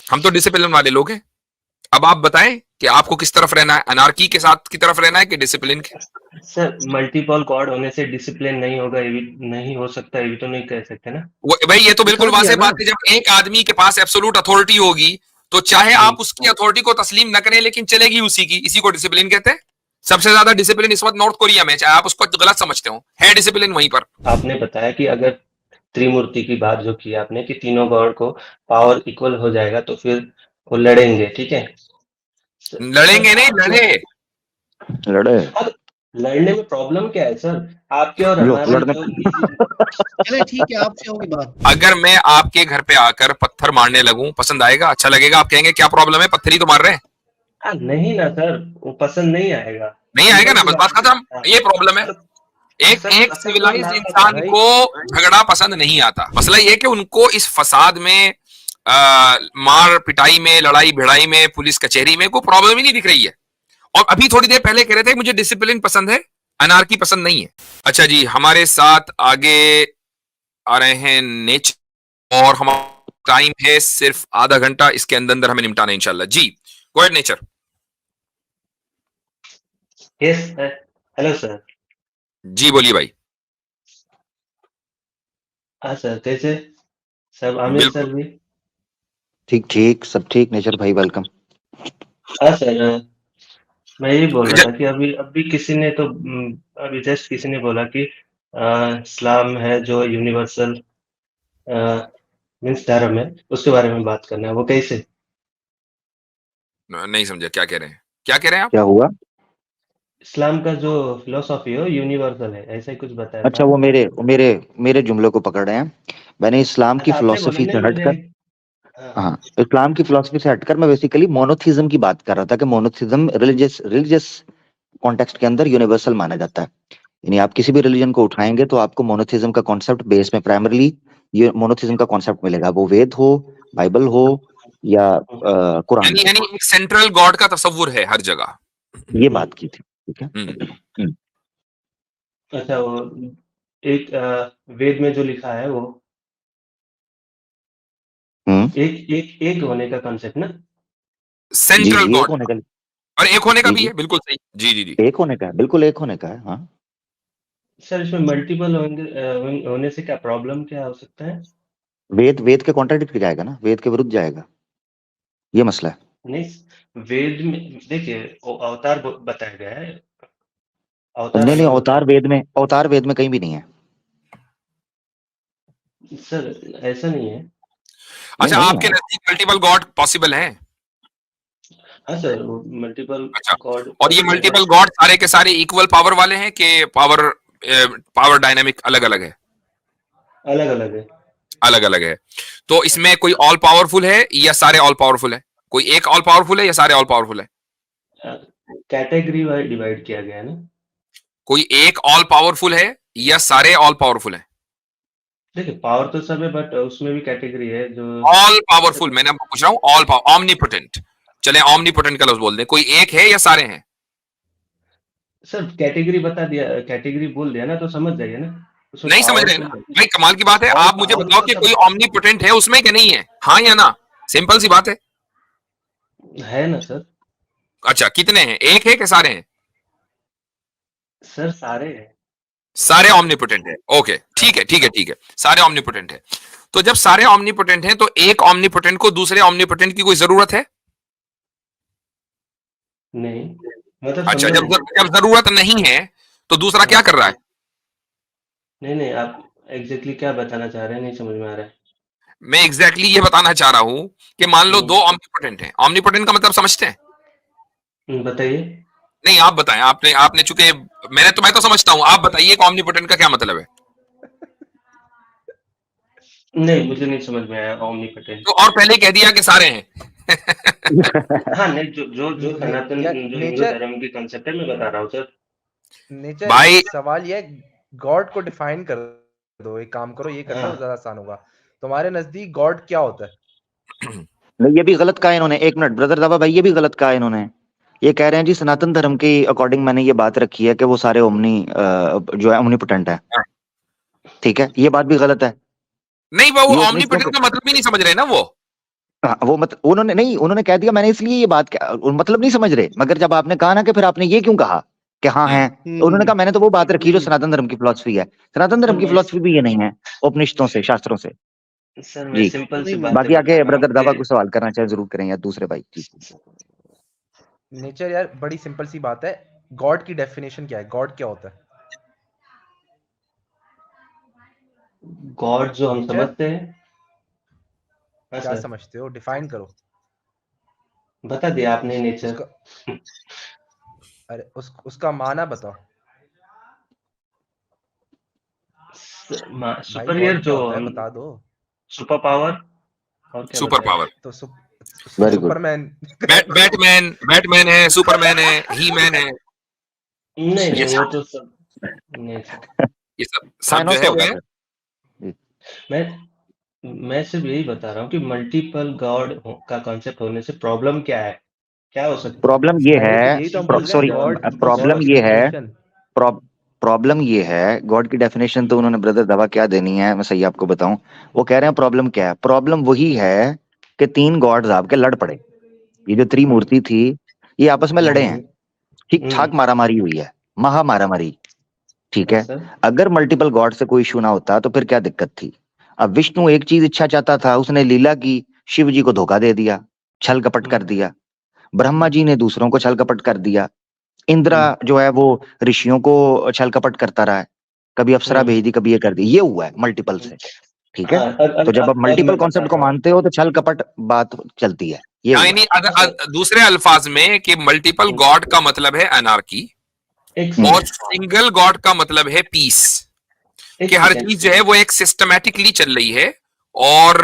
हम तो डिसिप्लिन वाले लोग हैं। अब आप बताएं कि आपको किस तरफ रहना है, अनार्की के साथ की तरफ रहना है कि डिसिप्लिन के? सर मल्टीपल गॉड होने से डिसिप्लिन नहीं होगा, ये भी नहीं हो सकता, ये भी तो नहीं कह सकते ना। भाई ये तो मैं बिल्कुल समझ गया वाज़ेह ना। बात है, जब एक आदमी के पास एब्सोल्यूट अथॉरिटी होगी तो चाहे जी। आप उसकी अथॉरिटी को तस्लीम न करें लेकिन चलेगी उसी की, इसी को डिसिप्लिन कहते हैं। सबसे ज्यादा डिसिप्लिन इस वक्त नॉर्थ कोरिया में, चाहे आप उसको गलत समझते हो, है डिसिप्लिन वहीं पर। आपने बताया कि अगर त्रिमूर्ति की बात जो की आपने कि तीनों गॉड को पावर इक्वल हो जाएगा तो फिर वो लड़ेंगे, ठीक है। सर लड़ेंगे नहीं, आपके लड़े। लड़े अब लड़ने में प्रॉब्लम क्या है सर? आपके और लो हमारे लड़ने जो निजी। चले ठीक है, आपसे होगी बात। अगर मैं आपके घर पे आकर पत्थर मारने लगूं, पसंद आएगा, अच्छा लगेगा? आप कहेंगे क्या प्रॉब्लम है, पत्थर ही तो मार रहे हैं। हाँ, नहीं ना सर, वो पसंद नहीं आएगा। नहीं आएगा सिंपल ना, सी बस बात बात है। खत्म। हाँ, ये प्रॉब्लम है। सर एक सर एक पसंद और सिविलाइज्ड नापसंद इंसान भाई। को झगड़ा पसंद नहीं आता। मसला ये है कि उनको इस फसाद में, मार पिटाई में, लड़ाई भिड़ाई में, पुलिस कचहरी में कोई प्रॉब्लम ही नहीं दिख रही है। और अभी थोड़ी देर पहले कह रहे थे मुझे डिसिप्लिन पसंद है, अनार्की पसंद नहीं है। अच्छा जी, हमारे साथ आगे आ रहे हैं नेचर, और हमारा टाइम है सिर्फ आधा घंटा, इसके अंदर अंदर हमें निपटाना है इंशाल्लाह जी। Go ahead nature. Yes sir. Hello sir. जी बोलिए भाई। हाँ सर, कैसे? सब आमिर बिल्कुल। सर भी। ठीक ठीक सब ठीक नेचर भाई वेलकम। हाँ सर, मैं यही बोल रहा ज- था कि अभी किसी ने तो अभी जस्ट किसी ने बोला कि इस्लाम है जो यूनिवर्सल मीन्स धर्म है, उसके बारे में बात करना है, वो कैसे? नहीं समझा क्या कह रहे हैं, क्या कह रहे हैं आप? क्या हुआ? इस्लाम का जो फिलोसॉफी है वो यूनिवर्सल है, ऐसा ही कुछ बताया था अच्छा वो आपने। मेरे जुमलों को पकड़ रहे हैं। मैंने इस्लाम की अच्छा, आपने बोला फिलोसफी नहीं, से मुझे। हटकर, हाँ हाँ। हाँ, इस्लाम की फिलोसफी से हटकर मैं बेसिकली मोनोथिज्म की बात कर रहा था कि मोनोथिज्म रिलीजियस रिलीजियस कॉन्टेक्स्ट के अंदर यूनिवर्सल माना जाता है। यानी आप किसी भी रिलीजन को उठाएंगे तो आपको मोनोथिज्म का कॉन्सेप्ट बेस में प्राइमरली ये मोनोथिज्म का कॉन्सेप्ट मिलेगा, वो वेद हो, बाइबल हो या कुरान यानी हो। यानी एक सेंट्रल गॉड का तस्वुर है हर जगह। ये बात की थी, ठीक है। हम्म। हम्म। अच्छा, वो एक वेद में जो लिखा है वो हम्म। एक एक एक होने का कॉन्सेप्ट ना। जी सेंट्रल जी एक गॉड, होने का, और एक होने का जी भी जी है, बिल्कुल सही। जी जी जी। एक होने का है, बिल्कुल एक होने का है, हाँ। सर इसमें मल्टीपल होंगे, होने से क्या प्रॉब्लम क्या हो सकता है? वेद वेद के कॉन्ट्राडिक्ट जाएगा ना, वेद के विरुद्ध जाएगा, ये मसला है। नहीं, वेद में देखिए वो अवतार बताया गया है। अवतार नहीं नहीं, अलग होता है। अवतार वेद में कहीं भी नहीं है। सर ऐसा नहीं है। नहीं अच्छा, नहीं आपके है। नजदीक मल्टीपल गॉड पॉसिबल है? हाँ सर, वो मल्टीपल अच्छा, गॉड और ये पॉसिबल है। मल्टीपल गॉड सारे के सारे इक्वल पावर वाले हैं कि पावर पावर डायनामिक अलग अलग है? अलग अलग है। अलग अलग है। तो इसमें कोई ऑल पावरफुल है या सारे ऑल पावरफुल है? कोई एक ऑल पावरफुल है या सारे ऑल पावरफुल है? कैटेगरी वाइज डिवाइड किया गया है ना। कोई एक ऑल पावरफुल है या सारे ऑल पावरफुल है? देखिए पावर तो सब है, बट उसमें भी कैटेगरी है जो। ऑल पावरफुल मैंने पूछ रहा हूं, ऑल पावर, ऑमनीपोटेंट। चले ऑमनीपोटेंट का लफ्ज बोल दें, कोई एक है या सारे हैं? सर कैटेगरी बता दिया, कैटेगरी बोल दिया ना तो समझ जाइए ना। उसमें नहीं समझ रहे ना पावरफुल है। भाई, कमाल की बात है। ऑल आप मुझे पावर बताओ तो कि सब कोई ऑमनीपोटेंट है उसमें कि नहीं है, हाँ या ना? सिंपल सी बात है। है ना सर। अच्छा, कितने हैं, एक है कि सारे हैं? सर सारे हैं। सारे ऑमनीपोटेंट है, ओके ठीक है ठीक है ठीक है, सारे ऑमनीपोटेंट है। तो जब सारे ऑमनीपोटेंट हैं तो एक ऑमनीपोटेंट को दूसरे ऑमनीपोटेंट की कोई जरूरत है? नहीं, मतलब अच्छा, समझा जब नहीं। जब जरूरत नहीं है तो दूसरा हाँ। क्या कर रहा है? नहीं नहीं, आप एग्जैक्टली क्या बताना चाह रहे हैं, नहीं समझ में आ रहा है। मैं एग्जैक्टली ये बताना चाह रहा हूं कि मान लो हम्म, दो ऑमनीपोटेंट हैं। ऑमनीपोटेंट का मतलब समझते हैं? बताइए। नहीं आप बताएं, आपने आपने चूंकि मैं तो समझता हूं, आप बताइए कि ऑमनीपोटेंट का क्या मतलब है? नहीं, मुझे नहीं समझ में आया ओमनीपोटेंट। तो और पहले ही कह दिया कि सारे हैं। हाँ नहीं, जो जो जो सनातन या जो हिंदू नेचर, धर्म की कंसेप्ट है मैं बता रहा हूँ सर। नेचर भाई सवाल ये है, गॉड को डिफाइन कर दो, एक काम करो, ये कर लो, हाँ ज्यादा आसान होगा। तुम्हारे नजदीक गॉड क्या होता है? नहीं ये भी गलत कहा इन्होंने, एक मिनट ब्रदर दावा भाई, ये भी गलत कहा इन्होंने। ये कह रहे हैं जी सनातन धर्म के अकॉर्डिंग मैंने ये बात रखी है कि वो सारे ओमनी जो है ओमनीपोटेंट है, ठीक है, ये बात भी गलत है। नहीं, वो ये इसमें क्यों ऑमनीपोटेंट का मतलब भी नहीं समझ रहे ना वो। हाँ, वो उन्होंने नहीं, उन्होंने कह दिया मैंने इसलिए ये बात मतलब नहीं समझ रहे, मगर जब आपने कहा ना कि फिर आपने ये क्यों कहा कि हाँ है, तो उन्होंने कहा मैंने तो वो बात रखी जो सनातन धर्म की फिलॉसफी है। सनातन धर्म की फिलॉसफी भी ये नहीं है उपनिषदों से, शास्त्रों से। सर मैं जी, सिंपल सी बाकी बातें बता आगे रहा हूँ ब्रदर दावा कि को सवाल करना चाहे जरूर करें, या दूसरे भाई जी। नेचर यार बड़ी सिंपल सी बात है। गॉड की डेफिनेशन क्या है? गॉड क्या होता है? गॉड जो हम नेचर समझते हैं। हाँ क्या सर, समझते हो? डिफाइन करो बता दिया आपने नेचर। उसका। अरे उसका माना बताओ भाई। सुपीरियर गॉड क्या जो होता है हम, बता दो। सुपर पावर, और क्या सुपर बताएं। पावर। तो very good. Superman. Batman, Batman है, सुपरमैन है, ही मैन है, नहीं ये नहीं, वो सब, तो सब नहीं सर। ये सब सब जो थानोस है हो वो गया है। फिर जी। मैं सिर्फ यही बता रहा हूँ कि मल्टीपल गॉड का कॉन्सेप्ट होने से प्रॉब्लम क्या है, क्या हो सकता है। प्रॉब्लम ये अरे तो है, यही तो हम सिंपल पूछ रहे सा हैं। सॉरी, जवाब गॉड है। प्रॉब्लम गॉड की ये है, डेफिनेशन। प्रॉब्लम ये है, गॉड की डेफिनेशन तो उन्होंने ब्रदर दवा क्या देनी है, मैं सही आपको बताऊं। वो कह रहे हैं प्रॉब्लम क्या है, प्रॉब्लम वही है कि तीन गॉड्स आपके लड़ पड़े। ये जो त्रिमूर्ति थी, ये आपस में लड़े हैं, हम्म ठीक हम्म, ठाक मारामारी हुई है, महा मारामारी, ठीक हाँ है। सर। अगर मल्टीपल गॉड से कोई इशू ना होता तो फिर क्या दिक्कत थी। अब विष्णु एक चीज इच्छा चाहता था, उसने लीला की, शिव जी को धोखा दे दिया, छल कपट कर हम्म दिया। ब्रह्मा जी ने दूसरों को छल कपट कर दिया। इंद्रा हम्म जो है वो ऋषियों को छल कपट करता रहा है, कभी अप्सरा हम्म भेज दी, कभी ये कर दी, ये हुआ है मल्टीपल से, ठीक है। हाँ, तो जब आप अब मल्टीपल मैं कॉन्सेप्ट को बताता हूँ। मानते हो तो छल कपट बात चलती है, ये हुआ यानी है। हाँ सर, दूसरे अल्फाज में कि मल्टीपल गॉड का मतलब है अनार्की, एक और सेकेंड, सिंगल गॉड का मतलब है पीस। एक कि हर सेकेंड। चीज जो है वो एक सिस्टमैटिकली चल रही है, और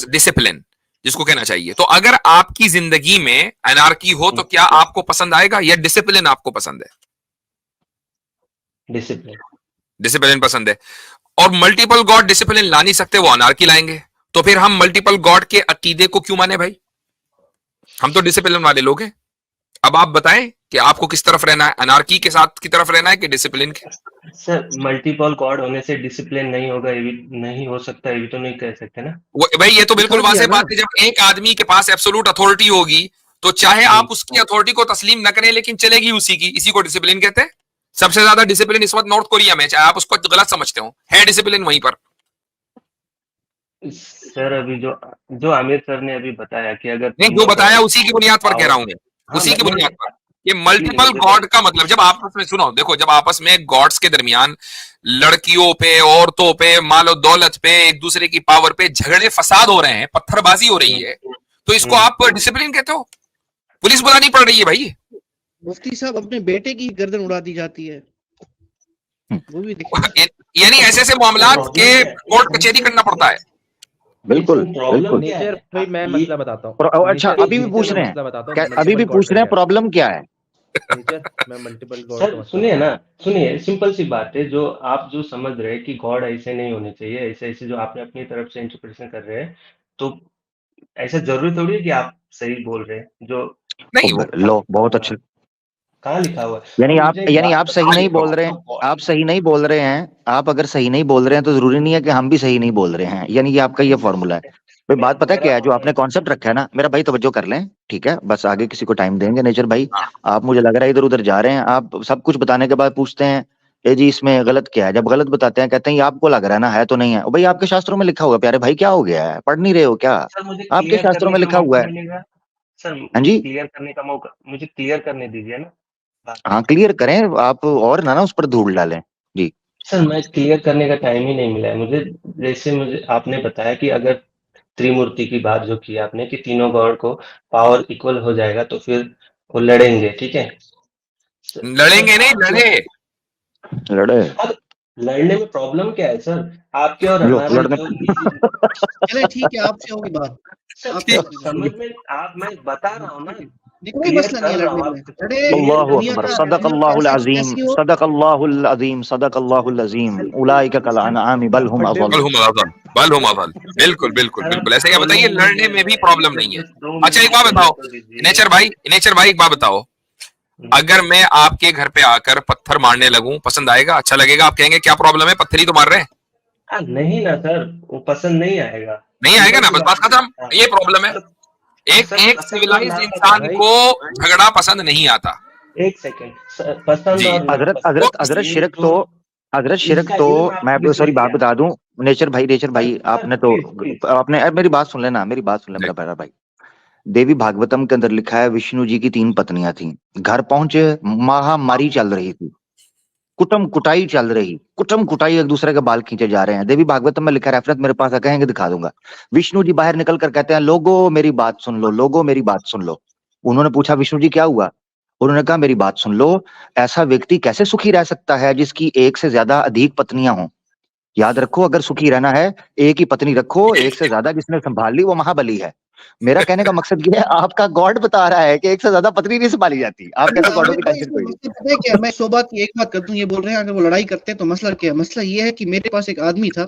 डिसिप्लिन जिसको कहना चाहिए। तो अगर आपकी जिंदगी में अनार्की हो तो क्या आपको पसंद आएगा, या डिसिप्लिन आपको पसंद है? डिसिप्लिन। डिसिप्लिन पसंद है। और मल्टीपल गॉड डिसिप्लिन ला नहीं सकते, वो अनार्की लाएंगे। तो फिर हम मल्टीपल गॉड के अकीदे को क्यों माने भाई? हम तो डिसिप्लिन वाले लोग हैं। अब आप बताएं कि आपको किस तरफ रहना है, अनार्की के साथ की तरफ रहना है कि डिसिप्लिन के? सर मल्टीपल गॉड होने से डिसिप्लिन नहीं होगा, ये भी नहीं हो सकता, ये भी तो नहीं कह सकते ना। भाई ये तो बिल्कुल दिखा दिया वाज़ेह ना। बात है, जब एक आदमी के पास एब्सोल्यूट अथॉरिटी होगी तो चाहे हम्म, आप उसकी अथॉरिटी को तस्लीम न करें लेकिन चलेगी उसी की। इसी को डिसिप्लिन कहते हैं। सबसे ज्यादा डिसिप्लिन इस वक्त नॉर्थ कोरिया में, चाहे आप उसको गलत समझते हो, है डिसिप्लिन वहीं पर। सर अभी जो जो आमिर सर ने अभी बताया कि अगर नहीं, जो तीनों बताया गॉड उसी की बुनियाद पर कह पावर। रहा हूं मैं, हाँ उसी की नहीं बुनियाद नहीं, पर। ये प्लीज मल्टीपल मुझे गॉड का मतलब, जब आपस में सुनो, देखो, जब आपस में गॉड्स के दरमियान लड़कियों पे, औरतों पे, मालो दौलत पे, एक दूसरे की पावर पे झगड़े फसाद हो रहे हैं, पत्थरबाजी हो रही है, तो इसको हम्म, आप डिसिप्लिन कहते हो? पुलिस बुलानी पड़ रही है भाई। मुफ्ती साहब अपने बेटे की गर्दन उड़ा दी जाती है, वो भी देखिए। यानी ऐसे ऐसे मामलात के प्रॉब्लम क्या है, कोर्ट कचहरी करना पड़ता है। बिल्कुल प्रॉब्लम बिल्कुल। क्या नेचर है भाई मैं ये। मसला बताता हूँ। अच्छा, नेचर अभी भी नेचर पूछ मैं रहे हैं, मसला बताता हूँ अभी भी मल्टीपल गॉड पूछ का रहे हैं क्या है। प्रॉब्लम क्या है। नेचर मैं मल्टीपल गॉड सर का मसला सुनिए बताता ना, हूँ। सुनिए, सिंपल सी बात है, जो आप जो समझ रहे हैं कि गॉड ऐसे नहीं होने चाहिए, ऐसे ऐसे जो आपने अपनी तरफ से इंटरप्रिटेशन कर रहे हैं, तो ऐसा जरूरी थोड़ी है कि आप सही बोल रहे हैं। जो नहीं, वो कहाँ लो, लिखा बहुत हुआ है, अच्छे। कहाँ लिखा हुआ है। यानी अब आप मुझे एक यानी बात आप सही कहाँ बताइए, नहीं लिखा बोल हुआ? रहे जो हैं, गॉड। आप सही नहीं बोल रहे हैं। आप अगर सही नहीं बोल रहे हैं तो जरूरी नहीं है कि हम भी सही नहीं बोल रहे हैं, यानी ये आपका ये फॉर्मूला है। भाई बात पता है मेरा क्या है, जो आपने फॉर्मूला। कॉन्सेप्ट रखा है ना, मेरा भाई तवज्जो कर लें, ठीक है, बस आगे किसी को टाइम देंगे नेचर भाई। हाँ, आप, मुझे लग रहा है इधर उधर जा रहे हैं, आप सब कुछ बताने के बाद पूछते हैं ए जी इसमें गलत क्या है। जब गलत बताते हैं कहते हैं ये आपको लग रहा है ना, है तो नहीं है। ओ भाई आपके शास्त्रों में लिखा हुआ है, प्यारे भाई क्या हो गया है, पढ़ नहीं रहे हो क्या? सर मुझे आपके क्लियर शास्त्रों करने में का लिखा हुआ मौका है। मिलेगा। सर हाँ मुझे जी, क्लियर करने का मौका, मुझे क्लियर करने दीजिए ना बात। हाँ क्लियर करें आप, और ना उस पर धूल डालें जी। सर मैं क्लियर करने का टाइम ही नहीं मिला है मुझे। जैसे मुझे आपने बताया कि अगर त्रिमूर्ति की बात जो की आपने कि तीनों गॉड को पावर इक्वल हो जाएगा तो फिर वो लड़ेंगे, ठीक है। सर लड़ेंगे नहीं, आपके, लड़े। लड़े, अब लड़ने में प्रॉब्लम क्या है सर, आपके और लो हमारे लड़ने। जो निजी। चले ठीक है, आपसे होगी बात, सर आपसे ठीक। होगी बात। समझ में आप, मैं बता रहा हूँ ना, नहीं, कोई क्लियर मसला नहीं कर है रहा हूँ लड़ने में। आपको, लड़े, क्लियर अल्लाहु दुनिया करने अकबर, दीजिए का ना। सदक़ल्लाहुल ऐसा अज़ीम, कैसी हो। सदक़ल्लाहुल अज़ीम, सदक़ल्लाहुल अज़ीम, उलाइका कल अनआम बल हुम कंफर्टेबल। अज़ल। बल हम अज़ल, बल हम अज़ल। बिल्कुल बिल्कुल सर बिल्कुल, आप ऐसे क्या बताइए, बोलने नहीं लड़ने दे में भी रहे, प्रॉब्लम नहीं है। जस्ट 2 अच्छा एक मिनट बात बोलने बताओ, तो दीजिए। नेचर भाई, नेचर भाई एक बात बताओ, अगर मैं आपके घर पे आकर पत्थर मारने लगूं, पसंद आएगा, अच्छा लगेगा? आप कहेंगे क्या प्रॉब्लम है, पत्थर ही तो मार रहे हैं। नहीं ना सर, वो पसंद नहीं आएगा। नहीं आएगा ना, बस बात खत्म। हाँ। ये प्रॉब्लम है। एक सर, एक पसंद और सिविलाइज्ड नापसंद इंसान भाई, को झगड़ा पसंद नहीं आता। एक सेकंड, पसंद जी। और हजरत नापसंद हजरत वो हजरत ये शिरक दो, तो हजरत शिरक इसका तो इल्म मैं आपको आपको किसने सॉरी बात दिया? बता दूं। नेचर भाई सर, आपने तो प्लीज प्लीज। आपने मेरी बात सुन लेना, मेरी बात सुन ले जी। मेरा प्यारा भाई। देवी भागवतम के अंदर लिखा है विष्णु जी की 3 पत्नियां थी। घर पहुंचे, महामारी चल रही थी, कुटम कुटाई चल रही, कुटम कुटाई, एक दूसरे के बाल खींचे जा रहे हैं। देवी भागवतम में लिखा, रेफरेंस मेरे पास है, कहेंगे दिखा दूंगा। विष्णु जी बाहर निकल कर कहते हैं, लोगो मेरी बात सुन लो, लोगो मेरी बात सुन लो। उन्होंने पूछा विष्णु जी क्या हुआ? उन्होंने कहा मेरी बात सुन लो, ऐसा व्यक्ति कैसे सुखी रह सकता है जिसकी एक से ज्यादा अधिक पत्नियां हों? याद रखो, अगर सुखी रहना है एक ही पत्नी रखो, एक से ज्यादा जिसने संभाल ली वो महाबली है। मेरा कहने का मकसद ये है, आपका गॉड बता रहा है कि एक से ज्यादा पत्नी नहीं संभाली जाती। आप कहते गॉडों की देखो टेंशन इसमें कोई नहीं। मसला पता है क्या है? मैं 100 बात की एक बात करता हूँ, ये बोल रहे हैं अगर वो लड़ाई करते हैं तो मसला क्या है? मसला ये है कि मेरे पास एक आदमी था,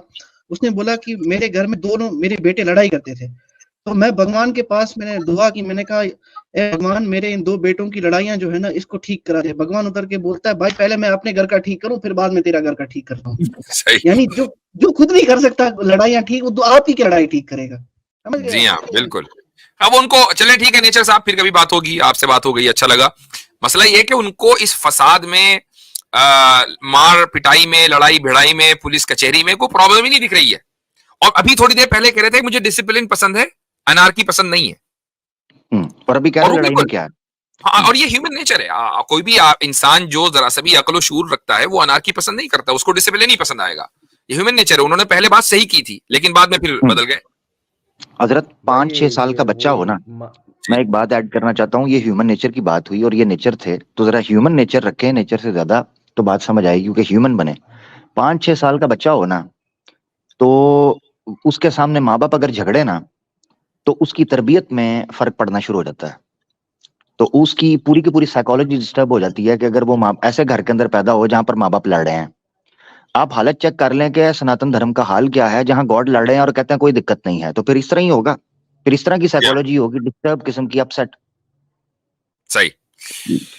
उसने बोला कि मेरे घर में दोनों मेरे बेटे लड़ाई करते थे, तो मैं भगवान के पास मैंने दुआ की, मैंने कहा ए भगवान मेरे इन 2 बेटों की लड़ाइयां जो है ना इसको ठीक करा दे। भगवान उतर के बोलता है भाई पहले मैं अपने घर का ठीक करूं फिर बाद में तेरा घर का ठीक करता हूँ। सही। यानी जो जो खुद नहीं कर सकता लड़ाइयां ठीक, वो तो आप ही की लड़ाई ठीक करेगा। समझ गए जी आप? हाँ, बिल्कुल। अब उनको चले ठीक है नेचर साहब, फिर कभी बात होगी, आपसे बात हो गई, अच्छा लगा। मसला ये है कि उनको इस फसाद में, मार पिटाई में, लड़ाई भिड़ाई में, पुलिस कचहरी में कोई प्रॉब्लम ही नहीं दिख रही है। और अभी थोड़ी देर पहले कह रहे थे मुझे डिसिप्लिन पसंद है, अनार्की पसंद नहीं है। और अभी कह और रहे वो लड़ाई में बिल्कुल, क्या है? हाँ, और ये ह्यूमन नेचर है। कोई भी इंसान जो जरा सा भी अकल शूर रखता है वो अनार्की पसंद नहीं करता, उसको डिसिप्लिन ही पसंद आएगा। ये ह्यूमन नेचर है। उन्होंने पहले बात सही की थी लेकिन बाद में फिर बदल गए। हजरत भाई 5-6 साल ये का बच्चा हो वही ना, मैं एक बात ऐड करना चाहता हूँ। ये ह्यूमन नेचर की बात हुई और ये नेचर थे, तो जरा ह्यूमन नेचर रखें, नेचर से ज्यादा तो बात समझ आएगी, क्योंकि ह्यूमन बने। 5-6 साल का बच्चा हो ना, तो उसके सामने माँ बाप अगर झगड़े ना, तो उसकी तरबियत में फर्क पड़ना शुरू हो जाता है। तो उसकी पूरी की पूरी साइकोलॉजी डिस्टर्ब हो जाती है कि अगर वो माँ ऐसे घर के अंदर पैदा हो जहां पर माँ बाप लड़ रहे हैं। आप हालत चेक कर लें कि सनातन धर्म का हाल क्या है, जहां गॉड लड़ रहे हैं और कहते हैं कोई दिक्कत नहीं है, तो फिर इस तरह ही होगा। फिर इस तरह की या, साइकोलॉजी होगी, डिस्टर्ब किस्म की, अपसेट। सही।